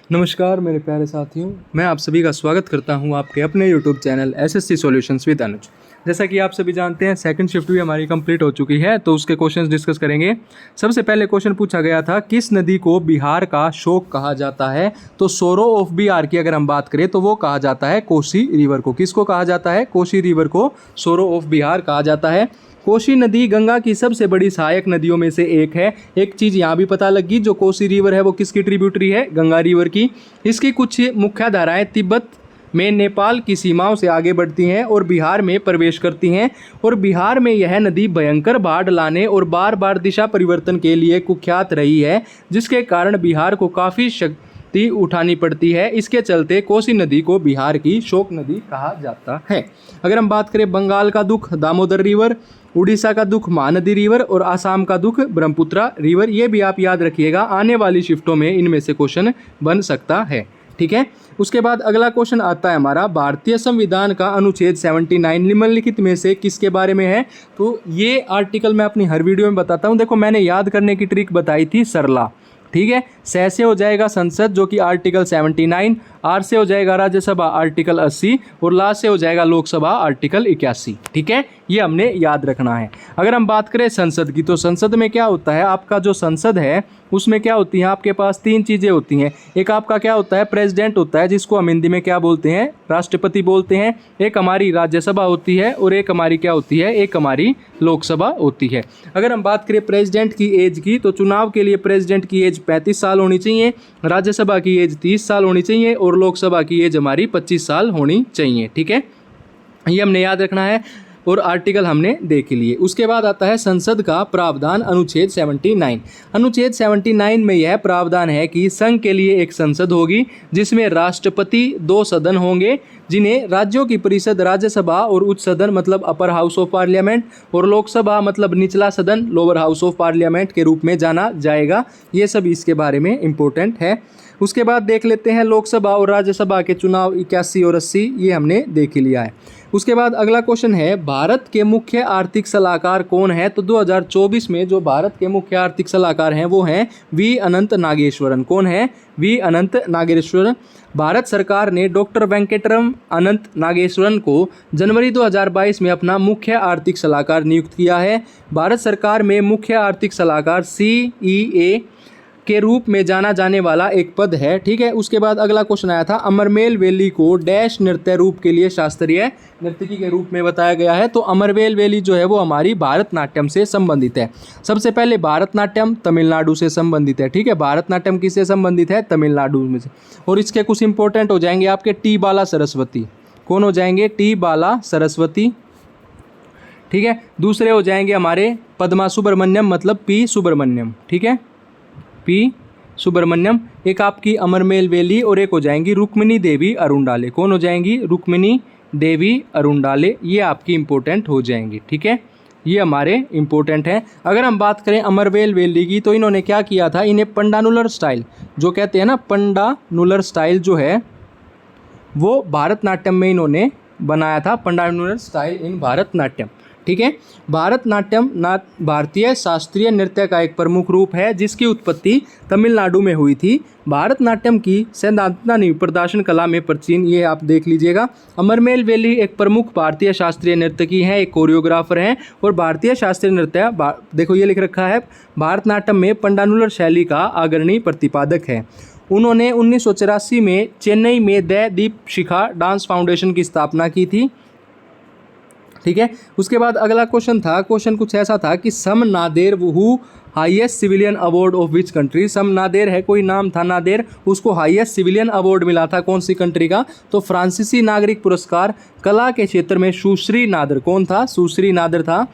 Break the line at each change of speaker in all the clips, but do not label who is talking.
नमस्कार मेरे प्यारे साथियों, मैं आप सभी का स्वागत करता हूं आपके अपने YouTube channel SSC solutions with Anuj. जैसा कि आप सभी जानते हैं सेकंड शिफ्ट भी हमारी कंप्लीट हो चुकी है, तो उसके क्वेश्चंस डिस्कस करेंगे। सबसे पहले क्वेश्चन पूछा गया था, किस नदी को बिहार का शोक कहा जाता है? तो सोरो ऑफ बिहार की अगर हम बात करें तो वो कहा जाता है कोसी रिवर को। किसको कहा जाता है? कोसी रिवर को सोरो ऑफ बिहार कहा जाता है। कोसी नदी गंगा की सबसे बड़ी सहायक नदियों में से एक है। एक चीज़ यहाँ भी पता लगी, जो कोसी रिवर है वो किसकी ट्रिब्यूटरी है? गंगा रिवर की। इसकी कुछ मुख्य धाराएं तिब्बत में नेपाल की सीमाओं से आगे बढ़ती हैं और बिहार में प्रवेश करती हैं, और बिहार में यह नदी भयंकर बाढ़ लाने और बार बार दिशा परिवर्तन के लिए कुख्यात रही है, जिसके कारण बिहार को काफ़ी क्षति उठानी पड़ती है। इसके चलते कोसी नदी को बिहार की शोक नदी कहा जाता है। अगर हम बात करें बंगाल का दुख दामोदर रिवर, उड़ीसा का दुख महानदी रिवर और आसाम का दुख ब्रह्मपुत्रा रिवर, ये भी आप याद रखिएगा, आने वाली शिफ्टों में इनमें से क्वेश्चन बन सकता है। ठीक है। उसके बाद अगला क्वेश्चन आता है हमारा, भारतीय संविधान का अनुच्छेद 79 निम्नलिखित में से किसके बारे में है? तो ये आर्टिकल मैं अपनी हर वीडियो में बताता हूँ। देखो, मैंने याद करने की ट्रिक बताई थी सरला। ठीक है। स से हो जाएगा संसद जो कि आर्टिकल 79, आर से हो जाएगा राज्यसभा आर्टिकल 80 और ला से हो जाएगा लोकसभा आर्टिकल 81। ठीक है, ये हमने याद रखना है। अगर हम बात करें संसद की, तो संसद में क्या होता है? आपका जो संसद है उसमें क्या होती हैं? आपके पास तीन चीज़ें होती हैं। एक आपका क्या होता है? प्रेसिडेंट होता है, जिसको हम हिंदी में क्या बोलते हैं? राष्ट्रपति बोलते हैं। एक हमारी राज्यसभा होती है और एक हमारी क्या होती है? एक हमारी लोकसभा होती है। अगर हम बात करें प्रेसिडेंट की एज की, तो चुनाव के लिए प्रेसिडेंट की एज 35 साल होनी चाहिए, राज्यसभा की एज 30 साल होनी चाहिए और लोकसभा की एज हमारी 25 साल होनी चाहिए। ठीक है, ये हमने याद रखना है और आर्टिकल हमने देख लिए। उसके बाद आता है संसद का प्रावधान, अनुच्छेद 79। अनुच्छेद 79 में यह प्रावधान है कि संघ के लिए एक संसद होगी जिसमें राष्ट्रपति, 2 सदन होंगे जिन्हें राज्यों की परिषद राज्यसभा और उच्च सदन मतलब अपर हाउस ऑफ पार्लियामेंट और लोकसभा मतलब निचला सदन लोअर हाउस ऑफ पार्लियामेंट के रूप में जाना जाएगा। ये सब इसके बारे में इम्पोर्टेंट है। उसके बाद देख लेते हैं लोकसभा और राज्यसभा के चुनाव 81 और 80, ये हमने देख ही लिया है। उसके बाद अगला क्वेश्चन है, भारत के मुख्य आर्थिक सलाहकार कौन है? तो 2024 में जो भारत के मुख्य आर्थिक सलाहकार हैं वो हैं वी अनंत नागेश्वरन। कौन है? वी अनंत नागेश्वरन। भारत सरकार ने डॉक्टर वेंकटरम अनंत नागेश्वरन को जनवरी 2022 में अपना मुख्य आर्थिक सलाहकार नियुक्त किया है। भारत सरकार में मुख्य आर्थिक सलाहकार CEA के रूप में जाना जाने वाला एक पद है। ठीक है। उसके बाद अगला क्वेश्चन आया था, अमरमेल वैली को डैश नृत्य रूप के लिए शास्त्रीय नर्तकी के रूप में बताया गया है। तो अमरमेल वैली जो है वो हमारी भारतनाट्यम से संबंधित है। सबसे पहले भारतनाट्यम तमिलनाडु से संबंधित है। ठीक है, भारतनाट्यम किससे संबंधित है? तमिलनाडु में से। और इसके कुछ इंपॉर्टेंट हो जाएंगे आपके टी बाला सरस्वती। कौन हो जाएंगे? टी बाला सरस्वती। ठीक है। दूसरे हो जाएंगे हमारे पद्मा सुब्रमण्यम मतलब पी सुब्रमण्यम। ठीक है, पी सुब्रमण्यम। एक आपकी अमरमेल वैली और एक हो जाएंगी रुक्मिणी देवी अरुणडाले। कौन हो जाएंगी? रुक्मिणी देवी अरुणडाले। ये आपकी इंपॉर्टेंट हो जाएंगी। ठीक है, ये हमारे इंपॉर्टेंट हैं। अगर हम बात करें अमरमेल वैली की, तो इन्होंने क्या किया था? इन्हें पंडानुलर स्टाइल जो कहते हैं ना, पंडानुलर स्टाइल जो है वो भारतनाट्यम में इन्होंने बनाया था। पंडानुलर स्टाइल इन भारतनाट्यम। ठीक है, भारतनाट्यम भारतीय शास्त्रीय नृत्य का एक प्रमुख रूप है जिसकी उत्पत्ति तमिलनाडु में हुई थी। भारतनाट्यम की सैद्धांतिक नींव प्रदर्शन कला में प्राचीन, ये आप देख लीजिएगा। अमरमेल वैली एक प्रमुख भारतीय शास्त्रीय नर्तकी हैं, एक कोरियोग्राफर हैं और भारतीय शास्त्रीय नृत्य देखो ये लिख रखा है, भारतनाट्यम में पंडानुलर शैली का अग्रणी प्रतिपादक है। उन्होंने 1984 में चेन्नई में द दीपशिखा डांस फाउंडेशन की स्थापना की थी। ठीक है। उसके बाद अगला क्वेश्चन था, क्वेश्चन कुछ ऐसा था कि सम नादेर who highest civilian award of which country? सम नादेर है, कोई नाम था नादेर, उसको हाईएस्ट सिविलियन अवार्ड मिला था कौन सी कंट्री का? तो फ्रांसीसी नागरिक पुरस्कार कला के क्षेत्र में सुश्री नादर। कौन था? सुश्री नादर था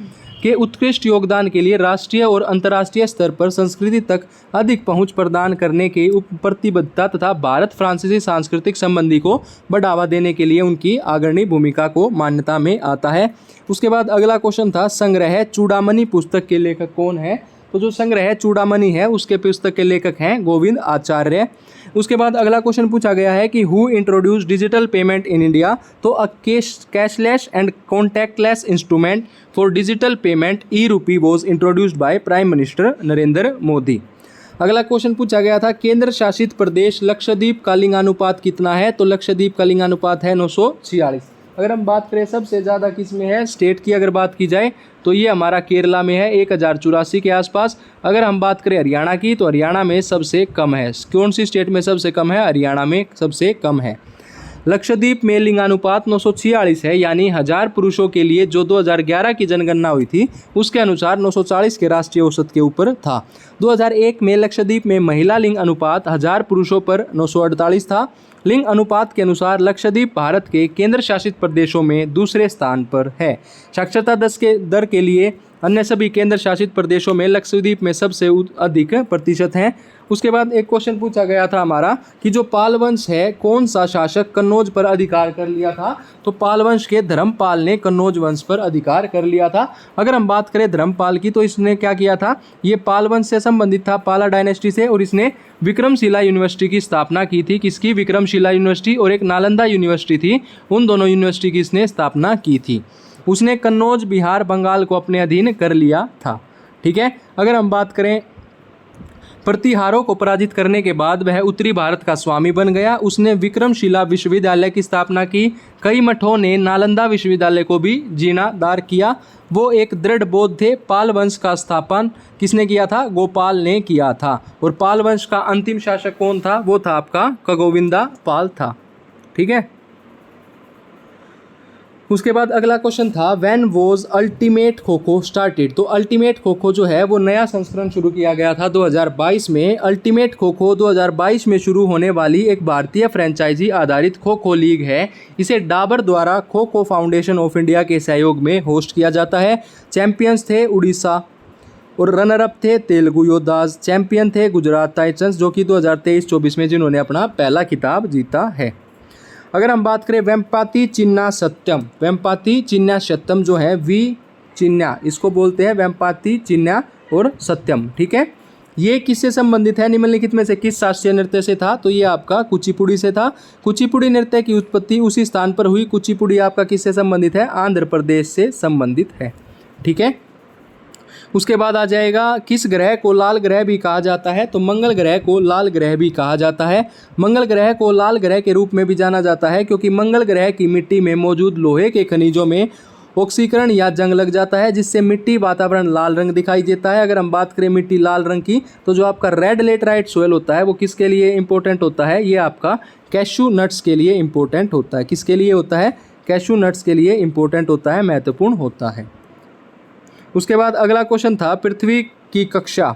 के उत्कृष्ट योगदान के लिए राष्ट्रीय और अंतर्राष्ट्रीय स्तर पर संस्कृति तक अधिक पहुंच प्रदान करने के प्रतिबद्धता तथा भारत फ्रांसीसी सांस्कृतिक संबंधी को बढ़ावा देने के लिए उनकी अग्रणी भूमिका को मान्यता में आता है। उसके बाद अगला क्वेश्चन था, संग्रह चूड़ामणि पुस्तक के लेखक कौन है? तो जो संग्रह चूड़ामणि है उसके पुस्तक के लेखक हैं गोविंद आचार्य। उसके बाद अगला क्वेश्चन पूछा गया है कि who introduce digital payment in India? तो a cashless and contactless instrument for digital payment e rupee was introduced by prime minister Narendra Modi. अगला क्वेश्चन पूछा गया था केंद्र शासित प्रदेश लक्षद्वीप का लिंगानुपात कितना है, तो लक्षद्वीप का लिंगानुपात है 946। अगर हम बात करें सबसे ज़्यादा किस में है, स्टेट की अगर बात की जाए तो ये हमारा केरला में है 1084 के आसपास। अगर हम बात करें हरियाणा की तो हरियाणा में सबसे कम है। कौन सी स्टेट में सबसे कम है, हरियाणा में सबसे कम है। लक्षद्वीप में लिंगानुपात 946 है, यानी 1000 पुरुषों के लिए जो 2011 की जनगणना हुई थी उसके अनुसार 940 के राष्ट्रीय औसत के ऊपर था। 2001 में लक्षद्वीप में महिला लिंग अनुपात 1000 पुरुषों पर 948 था। लिंग अनुपात के अनुसार लक्षद्वीप भारत के केंद्र शासित प्रदेशों में दूसरे स्थान पर है। साक्षरता दर के लिए अन्य सभी केंद्र शासित प्रदेशों में लक्षद्वीप में सबसे अधिक प्रतिशत हैं। उसके बाद एक क्वेश्चन पूछा गया था हमारा कि जो पाल वंश है कौन सा शासक कन्नौज पर अधिकार कर लिया था, तो पाल वंश के धर्मपाल ने कन्नौज वंश पर अधिकार कर लिया था। अगर हम बात करें धर्मपाल की तो इसने क्या किया था, ये पाल वंश से संबंधित था, पाला डायनेस्टी से, और इसने विक्रमशिला यूनिवर्सिटी की स्थापना की थी। किसकी, विक्रमशिला यूनिवर्सिटी, और एक नालंदा यूनिवर्सिटी थी, उन दोनों यूनिवर्सिटी की इसने स्थापना की थी। उसने कन्नौज, बिहार, बंगाल को अपने अधीन कर लिया था। ठीक है। अगर हम बात करें प्रतिहारों को पराजित करने के बाद वह उत्तरी भारत का स्वामी बन गया। उसने विक्रमशिला विश्वविद्यालय की स्थापना की। कई मठों ने नालंदा विश्वविद्यालय को भी जीर्णोद्धार किया। वो एक दृढ़ बौद्ध थे। पाल वंश का स्थापन किसने किया था, गोपाल ने किया था। और पाल वंश का अंतिम शासक कौन था, वो था आपका खगोविंदा पाल था। ठीक है। उसके बाद अगला क्वेश्चन था when was ultimate kho kho started, तो अल्टीमेट खो खो जो है वो नया संस्करण शुरू किया गया था 2022 में। अल्टीमेट खो खो 2022 में शुरू होने वाली एक भारतीय फ्रेंचाइजी आधारित खो खो लीग है। इसे डाबर द्वारा kho kho foundation of India के सहयोग में होस्ट किया जाता है। चैंपियंस थे उड़ीसा और रनर अप थे तेलुगु योद्धास। चैंपियन थे गुजरात टाइटंस जो कि 2023-24 में जिन्होंने अपना पहला खिताब जीता है। अगर हम बात करें वेम्पाती चिन्ना सत्यम, वेम्पाती चिन्ना सत्यम जो है वी चिन्ना, इसको बोलते हैं वेम्पाती चिन्ना और सत्यम। ठीक है। ये किससे संबंधित है, निम्नलिखित में से किस शास्त्रीय नृत्य से था, तो ये आपका कुचिपुड़ी से था। कुचिपुड़ी नृत्य की उत्पत्ति उसी स्थान पर हुई। कुचिपुड़ी आपका किससे संबंधित है, आंध्र प्रदेश से संबंधित है। ठीक है। उसके बाद आ जाएगा किस ग्रह को लाल ग्रह भी कहा जाता है, तो मंगल ग्रह को लाल ग्रह भी कहा जाता है। मंगल ग्रह को लाल ग्रह के रूप में भी जाना जाता है क्योंकि मंगल ग्रह की मिट्टी में मौजूद लोहे के खनिजों में ऑक्सीकरण या जंग लग जाता है जिससे मिट्टी वातावरण लाल रंग दिखाई देता है। अगर हम बात करें मिट्टी लाल रंग की तो जो आपका रेड लेटराइट सोयल होता है वो किसके लिए इंपॉर्टेंट होता है, ये आपका कैशू नट्स के लिए इंपॉर्टेंट होता है। किसके लिए होता है, कैशू नट्स के लिए इंपॉर्टेंट होता है, महत्वपूर्ण होता है। उसके बाद अगला क्वेश्चन था पृथ्वी की कक्षा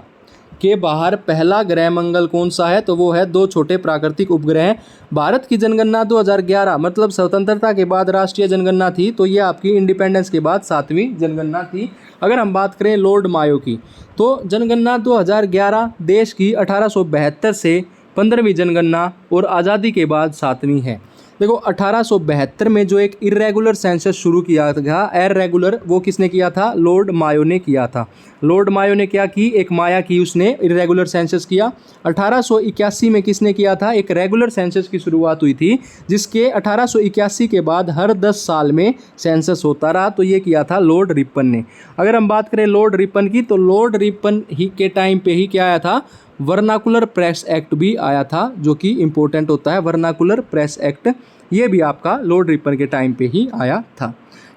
के बाहर पहला ग्रह मंगल कौन सा है, तो वो है 2 छोटे प्राकृतिक उपग्रह। भारत की जनगणना 2011 मतलब स्वतंत्रता के बाद राष्ट्रीय जनगणना थी, तो ये आपकी इंडिपेंडेंस के बाद 7वीं जनगणना थी। अगर हम बात करें लॉर्ड मायो की तो जनगणना 2011 देश की 1872 से 15वीं जनगणना और आज़ादी के बाद 7वीं है। देखो 1872 में जो एक इरेगुलर सेंसस शुरू किया था, इरेगुलर, वो किसने किया था, लॉर्ड मायो ने किया था। लॉर्ड मायो ने क्या की, एक माया की, उसने इरेगुलर सेंसस किया। 1881 में किसने किया था, एक रेगुलर सेंसस की शुरुआत हुई थी जिसके 1881 के बाद हर 10 साल में सेंसस होता रहा, तो ये किया था लॉर्ड रिपन ने। अगर हम बात करें लॉर्ड रिपन की तो लॉर्ड रिपन ही के टाइम पे ही क्या आया था, वर्नाकुलर प्रेस एक्ट भी आया था जो कि इंपॉर्टेंट होता है। वर्नाकुलर प्रेस एक्ट ये भी आपका लॉर्ड रिपन के टाइम पे ही आया था।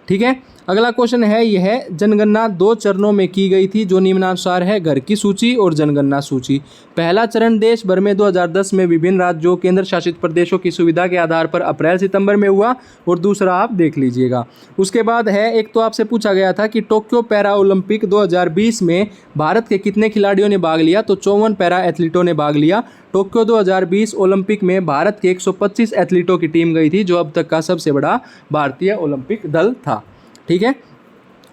ठीक है। अगला क्वेश्चन है, यह जनगणना 2 चरणों में की गई थी जो निम्नानुसार है, घर की सूची और जनगणना सूची। पहला चरण देश भर में 2010 में विभिन्न राज्यों केंद्र शासित प्रदेशों की सुविधा के आधार पर अप्रैल-सितंबर में हुआ और दूसरा आप देख लीजिएगा। उसके बाद है, एक तो आपसे पूछा गया था कि टोक्यो पैरा ओलंपिक 2020 में भारत के कितने खिलाड़ियों ने भाग लिया, तो 54 पैरा एथलीटों ने भाग लिया। टोक्यो 2020 ओलंपिक में भारत के 125 एथलीटों की टीम गई थी जो अब तक का सबसे बड़ा भारतीय ओलंपिक दल था। ठीक है।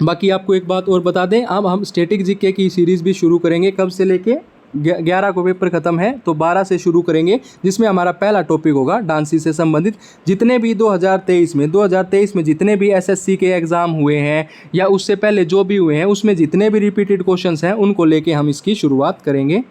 बाकी आपको एक बात और बता दें, अब हम स्टैटिक जीके की सीरीज़ भी शुरू करेंगे। कब से लेके 11 को पेपर खत्म है तो 12 से शुरू करेंगे, जिसमें हमारा पहला टॉपिक होगा डांसी से संबंधित। जितने भी 2023 में जितने भी एसएससी के एग्ज़ाम हुए हैं या उससे पहले जो भी हुए हैं उसमें जितने भी रिपीटेड क्वेश्चंस हैं उनको लेके हम इसकी शुरुआत करेंगे।